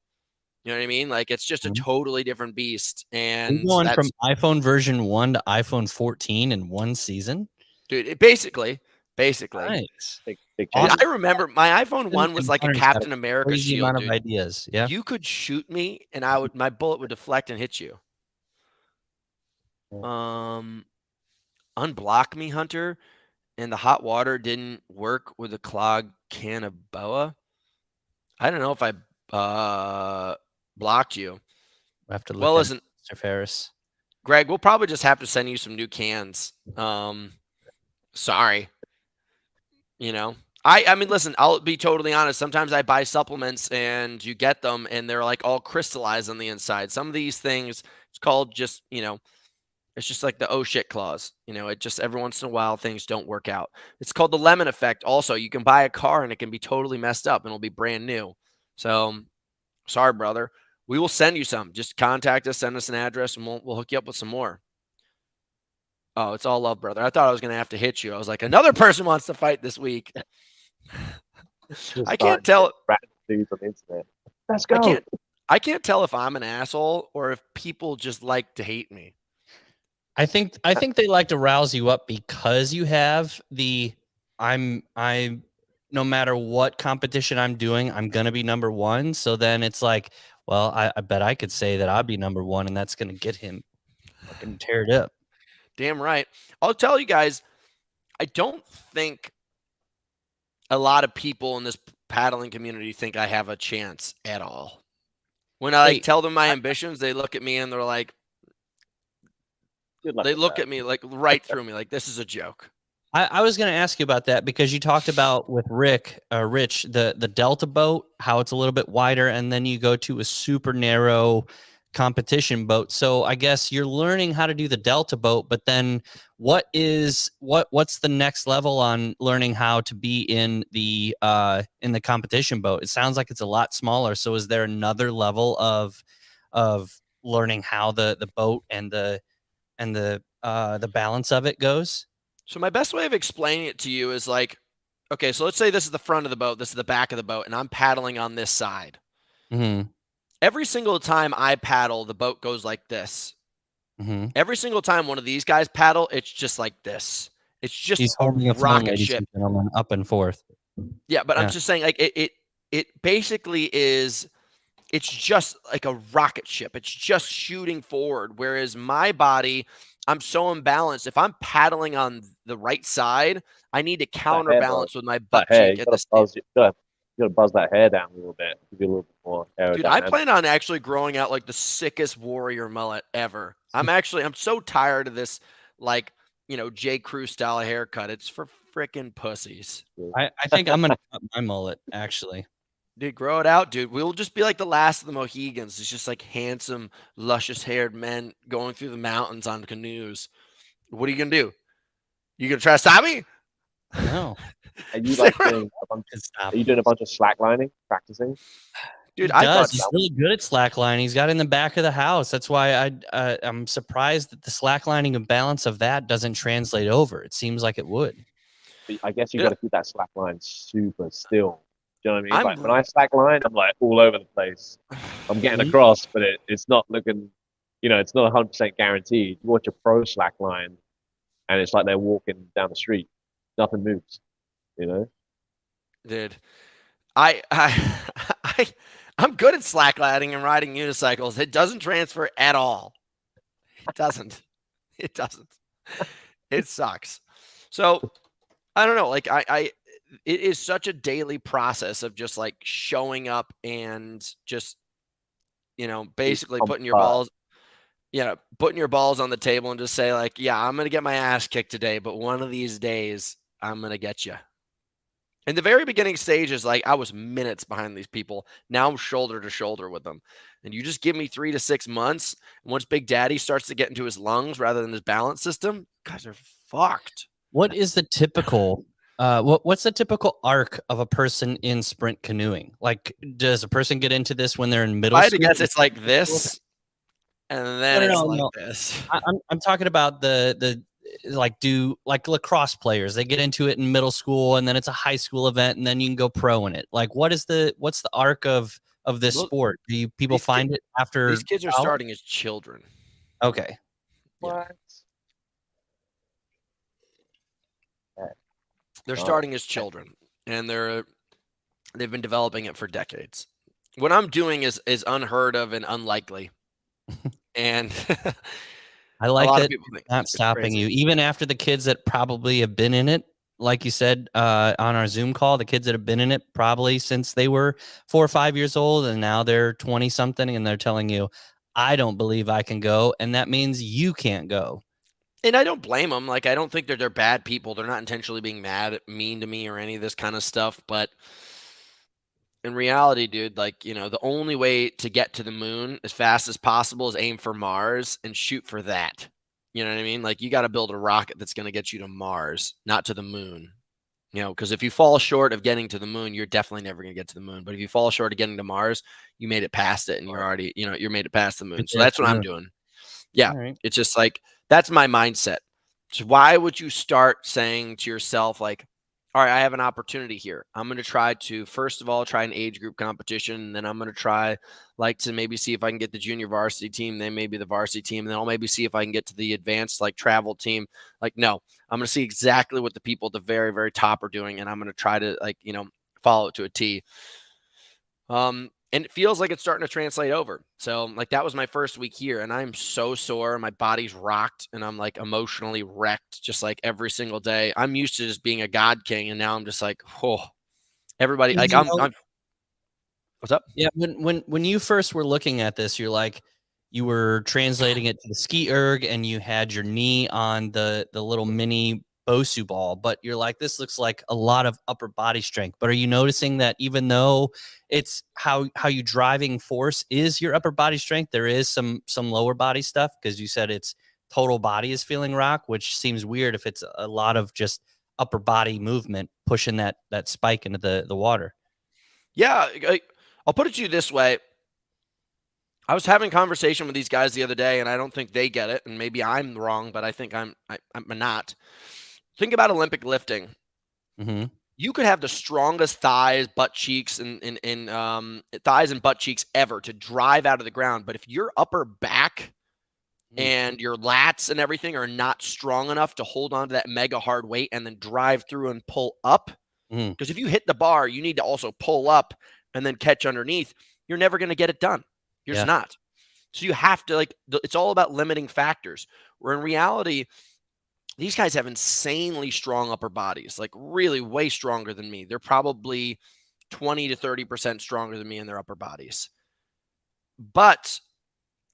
you know what I mean? Like, it's just a totally different beast. And We're going that's from iPhone version 1 to iPhone 14 in one season. dude, it basically. Nice. Big Dude, changes. I remember my iPhone 1 was like a Hunter's Captain got America crazy shield, amount of dude. ideas. Yeah. You could shoot me and my bullet would deflect and hit you. Unblock me, Hunter, and the hot water didn't work with a clogged can of BOA. I don't know if I blocked you. We have to look Well, at listen, Mr. Ferris. Greg, we'll probably just have to send you some new cans. Sorry. You know, I mean, listen, I'll be totally honest. Sometimes I buy supplements and you get them and they're like all crystallized on the inside. Some of these things, it's called just, it's just like the oh shit clause. It just every once in a while things don't work out. It's called the lemon effect. Also, you can buy a car and it can be totally messed up and it'll be brand new. So sorry, brother. We will send you some. Just contact us, send us an address, and we'll hook you up with some more. Oh, it's all love, brother. I thought I was going to have to hit you. I was like, another person wants to fight this week. I can't tell. Dudes on the internet. Let's go. I can't tell if I'm an asshole or if people just like to hate me. I think they like to rouse you up because you have the I'm no matter what competition I'm doing, I'm gonna be number one. So then it's like, well, I bet I could say that I'll be number one, and that's gonna get him fucking teared up. Damn right. I'll tell you guys, I don't think a lot of people in this paddling community think I have a chance at all. When I tell them my ambitions, they look at me and they're like, they look at me like right through me, like this is a joke. I was going to ask you about that because you talked about with Rich, the Delta boat, how it's a little bit wider, and then you go to a super narrow competition boat. So I guess you're learning how to do the Delta boat, but then what's the next level on learning how to be in the competition boat? It sounds like it's a lot smaller. So is there another level of learning how the boat and the balance of it goes? So my best way of explaining it to you is like, okay, so let's say this is the front of the boat, this is the back of the boat, and I'm paddling on this side. Mm-hmm. Every single time I paddle, the boat goes like this. Mm-hmm. Every single time one of these guys paddle, it's just like this. It's just He's holding a phone, rocket ship, up and forth. Yeah, but I'm just saying, like it basically is. It's just like a rocket ship. It's just shooting forward. Whereas my body, I'm so imbalanced. If I'm paddling on the right side, I need to counterbalance with my butt cheek at this. You gotta buzz that hair down a little bit. Give you a little bit more aerodynamic. Dude, I plan on actually growing out like the sickest warrior mullet ever. I'm so tired of this, like, J. Crew style haircut. It's for freaking pussies. I think I'm gonna cut my mullet actually. Dude, grow it out, dude. We'll just be like the last of the Mohegans. It's just like handsome, luscious-haired men going through the mountains on canoes. What are you gonna do? You gonna try to stop me? No. Are you like doing a bunch of slacklining, practicing? Dude, he's really good at slacklining. He's got it in the back of the house. That's why I'm surprised that the slacklining and balance of that doesn't translate over. It seems like it would. I guess you got to keep that slackline super still. Do you know what I mean? Like when I slackline, I'm like all over the place. I'm getting across, but it's not looking, it's not 100% guaranteed. You watch a pro slackline, and it's like they're walking down the street. Nothing moves, Dude, I'm good at slacklining and riding unicycles. It doesn't transfer at all. It doesn't. It doesn't. It sucks. So I don't know. Like it is such a daily process of just like showing up and just, basically putting your balls, putting your balls on the table and just say like, yeah, I'm going to get my ass kicked today, but one of these days I'm going to get you. In the very beginning stages, like I was minutes behind these people. Now I'm shoulder to shoulder with them. And you just give me 3 to 6 months. And once Big Daddy starts to get into his lungs rather than his balance system, guys are fucked. What is the typical what's the typical arc of a person in sprint canoeing? Like, does a person get into this when they're in middle I school? guess it's like this, and then it's like this. I'm talking about the like lacrosse players. They get into it in middle school, and then it's a high school event, and then you can go pro in it. Like, what's the arc of this sport? Do people find it after these kids are college? starting as children? Okay. What? They're starting as children, and they've been developing it for decades. What I'm doing is unheard of and unlikely, and I like a lot that of people think not it's stopping crazy. you, even after the kids that probably have been in it. Like you said on our Zoom call, the kids that have been in it probably since they were 4 or 5 years old, and now they're 20 something, and they're telling you, "I don't believe I can go," and that means you can't go. And I don't blame them. Like, I don't think they're bad people. They're not intentionally being mean to me or any of this kind of stuff. But in reality, dude, like, the only way to get to the moon as fast as possible is aim for Mars and shoot for that. You know what I mean? Like, you got to build a rocket that's going to get you to Mars, not to the moon. Because if you fall short of getting to the moon, you're definitely never going to get to the moon. But if you fall short of getting to Mars, you made it past it, and you're already, you're made it past the moon. So that's what I'm doing. Yeah. Right. It's just like, that's my mindset. So why would you start saying to yourself, like, all right, I have an opportunity here. I'm going to try to, first of all, try an age group competition. And then I'm going to try to maybe see if I can get the junior varsity team, then maybe the varsity team. And then I'll maybe see if I can get to the advanced travel team. Like, no, I'm going to see exactly what the people at the very, very top are doing. And I'm going to try to follow it to a T. And it feels like it's starting to translate over. So that was my first week here, and I'm so sore. My body's rocked, and I'm emotionally wrecked just every single day. I'm used to just being a God king, and now I'm just oh, everybody I'm what's up? Yeah, when you first were looking at this, you were translating it to the ski erg, and you had your knee on the little mini Bosu ball, but you're like, this looks like a lot of upper body strength. But are you noticing that even though it's how you driving force is your upper body strength, there is some lower body stuff? Because you said it's total body is feeling rock, which seems weird if it's a lot of just upper body movement pushing that spike into the water. Yeah, I'll put it to you this way. I was having a conversation with these guys the other day, and I don't think they get it, and maybe I'm wrong, but I think I'm not. Think about Olympic lifting. Mm-hmm. You could have the strongest thighs, butt cheeks, and thighs and butt cheeks ever to drive out of the ground. But if your upper back and your lats and everything are not strong enough to hold on to that mega hard weight and then drive through and pull up, because if you hit the bar, you need to also pull up and then catch underneath. You're never going to get it done. You're just not. So you have to it's all about limiting factors. Where in reality, these guys have insanely strong upper bodies, really way stronger than me. They're probably 20 to 30% stronger than me in their upper bodies. But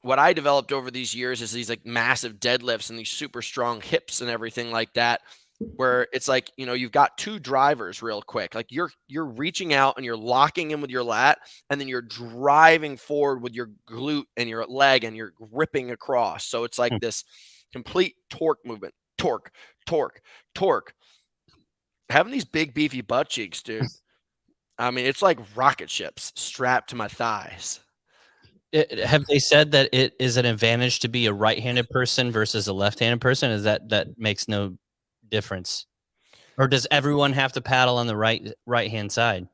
what I developed over these years is these massive deadlifts and these super strong hips and everything like that, where it's you've got two drivers real quick. You're reaching out and you're locking in with your lat, and then you're driving forward with your glute and your leg, and you're ripping across. So it's this complete torque movement. Torque. Having these big beefy butt cheeks, dude. I mean, it's like rocket ships strapped to my thighs. Have they said that it is an advantage to be a right-handed person versus a left-handed person? Is that makes no difference, or does everyone have to paddle on the right-hand side?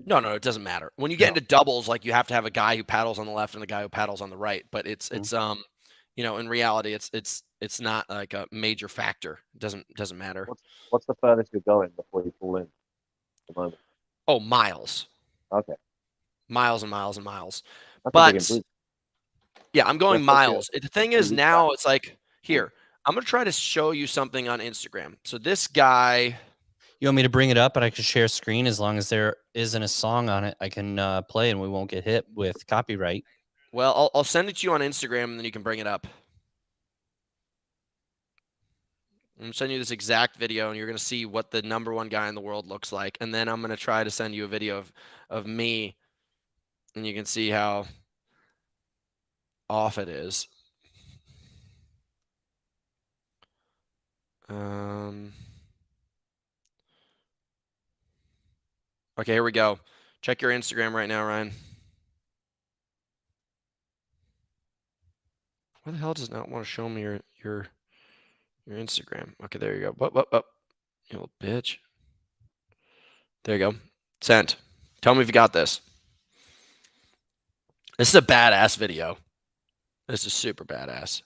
No, it doesn't matter. When you get into doubles, you have to have a guy who paddles on the left and a guy who paddles on the right. But it's in reality, it's not a major factor. It doesn't matter. What's the furthest you're going before you pull in at the moment? Oh, miles. Okay. Miles and miles and miles. That's but yeah, I'm going miles. The thing is now it's here. I'm going to try to show you something on Instagram. So this guy, You want me to bring it up and I can share screen as long as there isn't a song on it I can play and we won't get hit with copyright. Well, I'll send it to you on Instagram and then you can bring it up. I'm going to send you this exact video and you're going to see what the #1 guy in the world looks like. And then I'm going to try to send you a video of me and you can see how off it is. Okay, here we go. Check your Instagram right now, Ryan. Why the hell does it not want to show me your Instagram? Okay, there you go. What? You little bitch. There you go. Sent. Tell me if you got this. This is a badass video. This is super badass.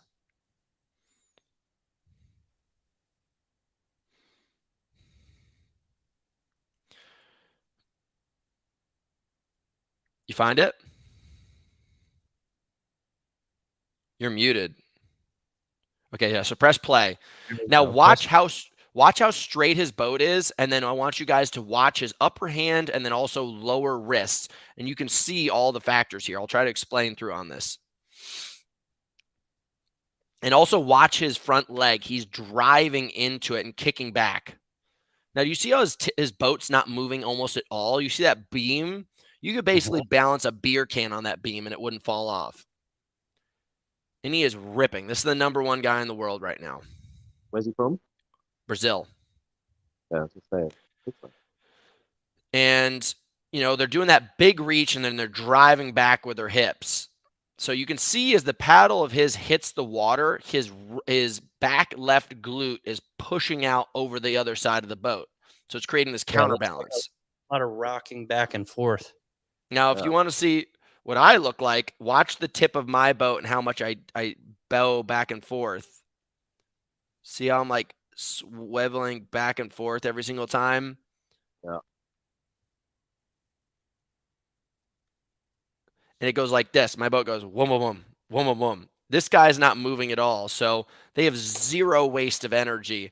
You find it? You're muted. Okay, yeah, so press play. Now watch how straight his boat is, and then I want you guys to watch his upper hand and then also lower wrists, and you can see all the factors here. I'll try to explain through on this. And also watch his front leg. He's driving into it and kicking back. Now, do you see how his boat's not moving almost at all? You see that beam? You could basically balance a beer can on that beam and it wouldn't fall off. And he is ripping. This is the #1 guy in the world right now. Where's he from? Brazil. Yeah, I was gonna say. And, you know, they're doing that big reach and then they're driving back with their hips. So you can see as the paddle of his hits the water, his back left glute is pushing out over the other side of the boat. So it's creating this counterbalance. A lot of rocking back and forth. Now, if you want to see what I look like, watch the tip of my boat and how much I bow back and forth. See how I'm like swiveling back and forth every single time? Yeah. And it goes like this. My boat goes whoom, whoom, whoom, whoom, whoom, whoom. This guy's not moving at all. So they have zero waste of energy.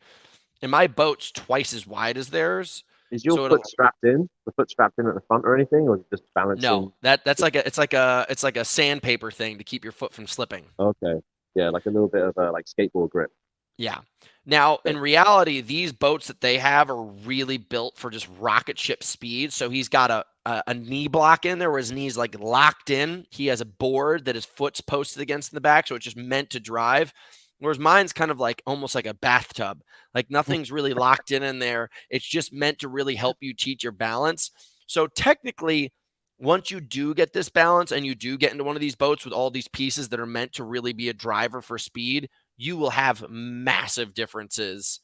And my boat's twice as wide as theirs. Is your foot strapped in? The foot strapped in at the front or anything, or is it just balancing? No, that's like a sandpaper thing to keep your foot from slipping. Okay, yeah, like a little bit of a like skateboard grip. Yeah. Now, in reality, these boats that they have are really built for just rocket ship speed. So he's got a knee block in there where his knee's like locked in. He has a board that his foot's posted against in the back, so it's just meant to drive. Whereas mine's kind of like almost like a bathtub. Like nothing's really locked in there. It's just meant to really help you teach your balance. So technically, once you do get this balance and you do get into one of these boats with all these pieces that are meant to really be a driver for speed, you will have massive differences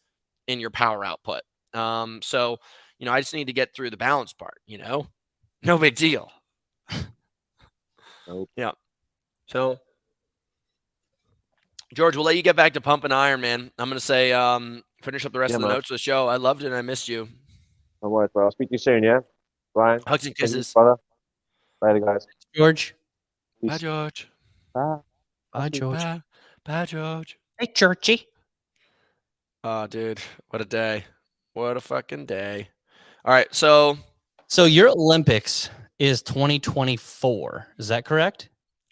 in your power output. So, you know, I just need to get through the balance part, you know, no big deal. Nope. Yeah. So, George, we'll let you get back to pumping iron, man. I'm going to say, finish up the rest of the notes of the show. I loved it and I missed you. No worries, bro. I'll speak to you soon, yeah? Ryan. Hugs and kisses. Brother. Later, guys. George. Peace. Bye, George. Bye. Bye, George. Bye. Bye, George. Hey, Georgie. Oh, dude. What a day. What a fucking day. All right. So your Olympics is 2024. Is that correct?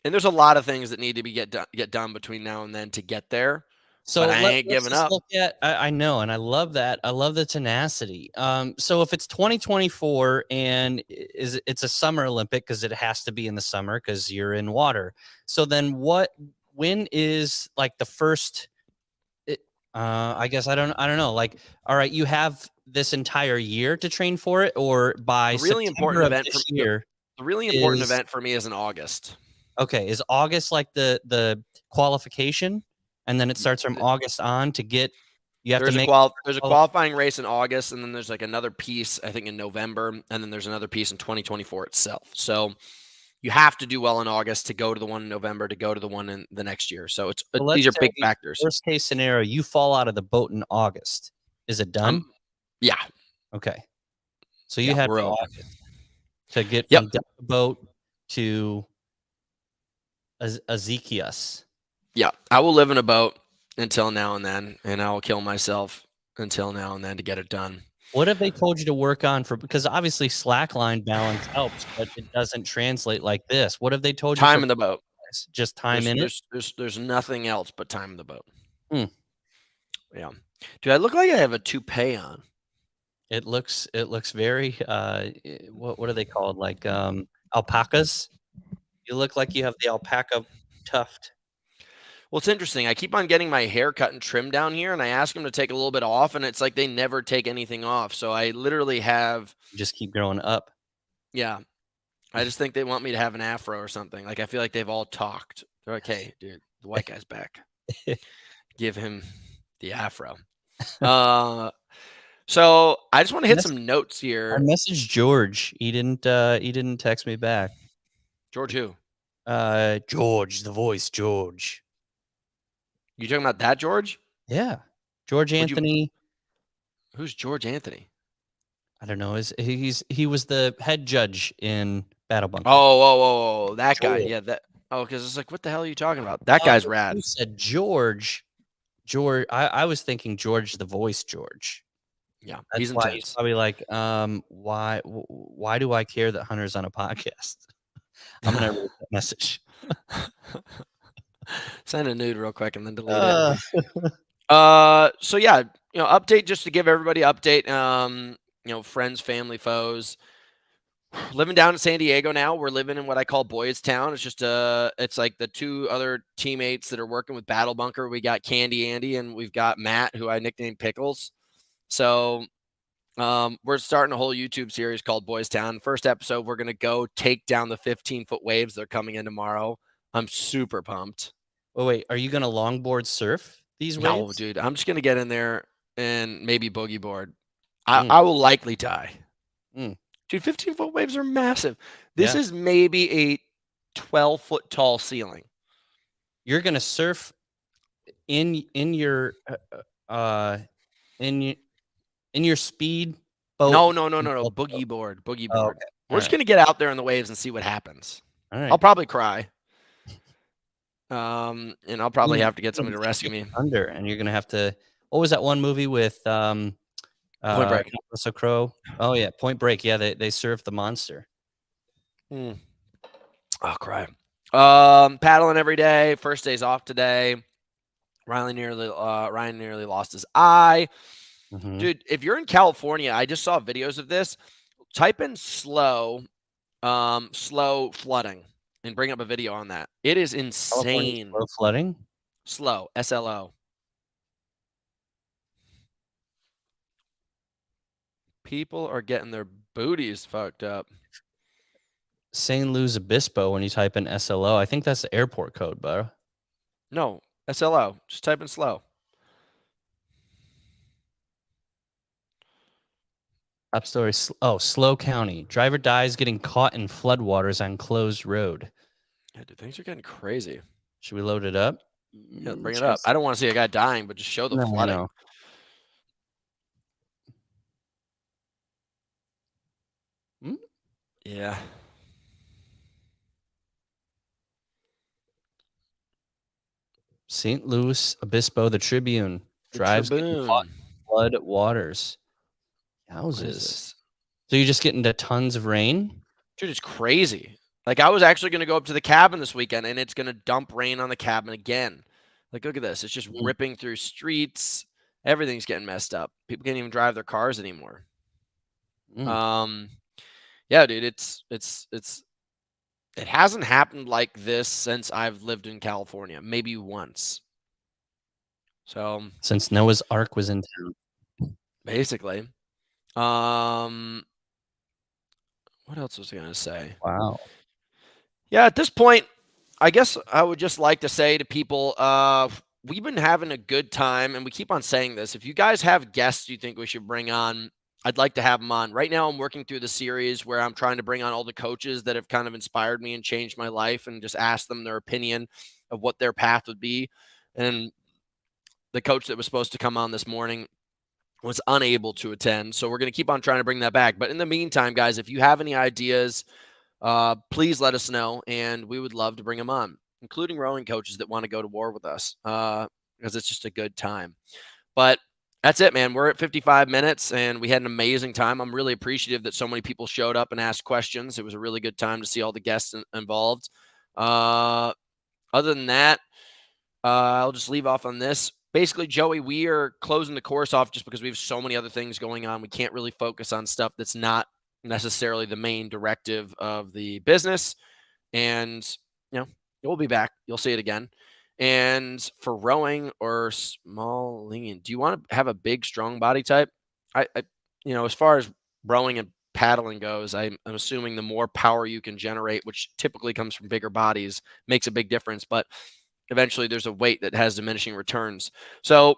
And there's a lot of things that need to be get done between now and then to get there. So but I ain't giving up. Look at, I know, and I love that. I love the tenacity. So if it's 2024 and it's a summer Olympic because it has to be in the summer because you're in water. So then when is like the first? I guess I don't know. Like, all right, you have this entire year to train for it, or by the really September important of event this for year. The really important event for me is in August. Okay, is August like the qualification, and then it starts from August on to get. You have there's to make. There's a qualifying race in August, and then there's like another piece I think in November, and then there's another piece in 2024 itself. So you have to do well in August to go to the one in November to go to the one in the next year. So it's these are big factors. Worst case scenario, you fall out of the boat in August. Is it done? Yeah. Okay. So you had August to get from the boat to Ezekias. Yeah, I will live in a boat until now and then, and I will kill myself until now and then to get it done. What have they told you to work on because obviously slackline balance helps, but it doesn't translate like this. What have they told you Time for in the boat. just time in it? There's nothing else but time in the boat. Hmm. Yeah. Do I look like I have a toupee on? It looks very what are they called? Like alpacas? You look like you have the alpaca tuft. Well, it's interesting. I keep on getting my hair cut and trimmed down here, and I ask them to take a little bit off, and it's like they never take anything off. So I literally have, Just keep growing up. yeah, I just think they want me to have an afro or something. Like I feel like they've all talked. They're like, "Hey, dude, the white guy's back. Give him the afro." So I just want to hit some notes I here. messaged George. He didn't text me back. George, who? George, the voice, George. You talking about that George? Yeah. George Anthony. Who's George Anthony? I don't know. He was the head judge in Battle Bunker. Oh, that guy. Yeah, that. Oh, because it's like, what the hell are you talking about? That guy's rad. You said George. I was thinking George the voice, George. Yeah, That's he's why intense. he's probably like, why do I care that Hunter's on a podcast? I'm gonna read that message. Send a nude real quick and then delete it. So yeah, update just to give everybody update. Friends, family, foes. Living down in San Diego now. We're living in what I call Boys Town. It's just it's like the two other teammates that are working with Battle Bunker. We got Candy Andy and we've got Matt, who I nicknamed Pickles. So we're starting a whole YouTube series called Boys Town. First episode, we're gonna go take down the 15-foot waves. They're coming in tomorrow. I'm super pumped. Oh wait, are you gonna longboard surf these waves? No, dude. I'm just gonna get in there and maybe boogie board. I will likely die. Dude, 15-foot waves are massive. This is maybe a 12-foot tall ceiling. You're gonna surf in your speed boat. No. Boogie board. Okay. We're just gonna get out there in the waves and see what happens. All right. I'll probably cry. And I'll probably have to get somebody to rescue me. Under, and you're gonna have to. What was that one movie with Point Break? Russell Crowe. Oh yeah, Point Break. Yeah, they surf the monster. I'll cry. Paddling every day. First day's off today. Ryan nearly lost his eye. Dude, if you're in California, I just saw videos of this. Type in slow flooding and bring up a video on that. It is insane. Slow flooding? Slow, SLO. People are getting their booties fucked up. San Luis Obispo, when you type in SLO, I think that's the airport code, bro. No, SLO. Just type in slow. Top story. Slow County. Driver dies getting caught in floodwaters on closed road. Yeah, dude, things are getting crazy. Should we load it up? Yeah, bring it up. I don't want to see a guy dying, but just show the flooding. Yeah. St. Louis Obispo, the Tribune. Drives getting caught in flood waters. Houses. So you just get into tons of rain? Dude, it's crazy. Like, I was actually going to go up to the cabin this weekend, and it's going to dump rain on the cabin again. Like, look at this. It's just ripping through streets. Everything's getting messed up. People can't even drive their cars anymore. Yeah, dude, it hasn't happened like this since I've lived in California, maybe once. So since Noah's Ark was in town, basically. What else was I gonna say? Wow. Yeah, at this point, I guess I would just like to say to people, we've been having a good time, and we keep on saying this. If you guys have guests you think we should bring on, I'd like to have them on. Right now, I'm working through the series where I'm trying to bring on all the coaches that have kind of inspired me and changed my life and just ask them their opinion of what their path would be. And the coach that was supposed to come on this morning was unable to attend. So we're going to keep on trying to bring that back. But in the meantime, guys, if you have any ideas, please let us know. And we would love to bring them on, including rowing coaches that want to go to war with us because it's just a good time. But That's it, man. We're at 55 minutes, and we had an amazing time. I'm really appreciative that so many people showed up and asked questions. It was a really good time to see all the guests involved. Uh, Other than that, I'll just leave off on this. Basically, Joey, we are closing the course off just because we have so many other things going on. We can't really focus on stuff that's not necessarily the main directive of the business. And, we'll be back. You'll see it again. And for rowing or small lean, do you want to have a big, strong body type? As far as rowing and paddling goes, I'm assuming the more power you can generate, which typically comes from bigger bodies, makes a big difference. But eventually there's a weight that has diminishing returns. So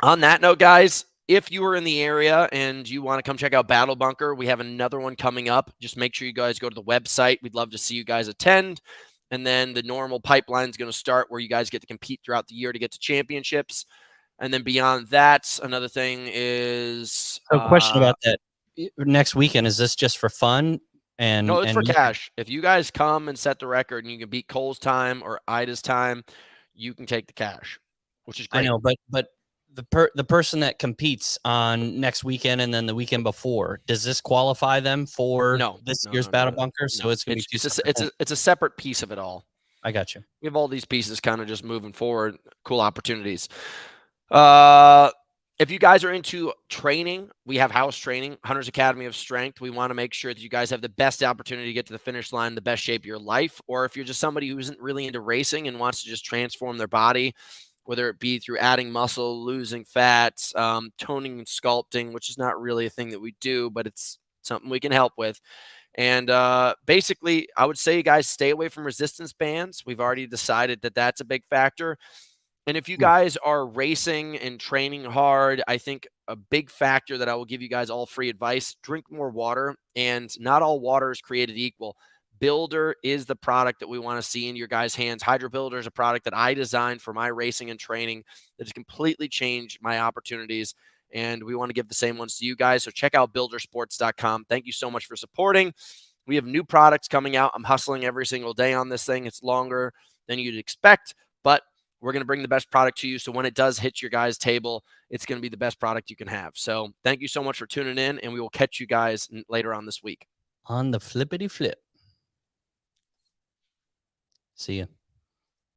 on that note, guys, if you are in the area and you want to come check out Battle Bunker, we have another one coming up. Just make sure you guys go to the website. We'd love to see you guys attend. And then the normal pipeline is going to start where you guys get to compete throughout the year to get to championships. And then beyond that, another thing is... So question about that. Next weekend, is this just for fun? No, it's for you cash. If you guys come and set the record and you can beat Cole's time or Ida's time, you can take the cash, which is great. I know, but the person that competes on next weekend and then the weekend before, does this qualify them for this year's Battle Bunker? So it's going to be it's a separate piece of it all. I got you. We have all these pieces kind of just moving forward, cool opportunities. If you guys are into training, we have house training, Hunters Academy of Strength. We want to make sure that you guys have the best opportunity to get to the finish line, the best shape of your life. Or if you're just somebody who isn't really into racing and wants to just transform their body, whether it be through adding muscle, losing fats, toning and sculpting, which is not really a thing that we do, but it's something we can help with. And basically, I would say, you guys, stay away from resistance bands. We've already decided that that's a big factor. And if you guys are racing and training hard, I think a big factor that I will give you guys all free advice: drink more water. And not all water is created equal. Builder is the product that we want to see in your guys' hands. Hydro Builder is a product that I designed for my racing and training that has completely changed my opportunities. And we want to give the same ones to you guys. So check out BLDRsports.com. Thank you so much for supporting. We have new products coming out. I'm hustling every single day on this thing. It's longer than you'd expect, but we're going to bring the best product to you. So when it does hit your guys' table, it's going to be the best product you can have. So thank you so much for tuning in, and we will catch you guys later on this week. On the flippity flip. See ya.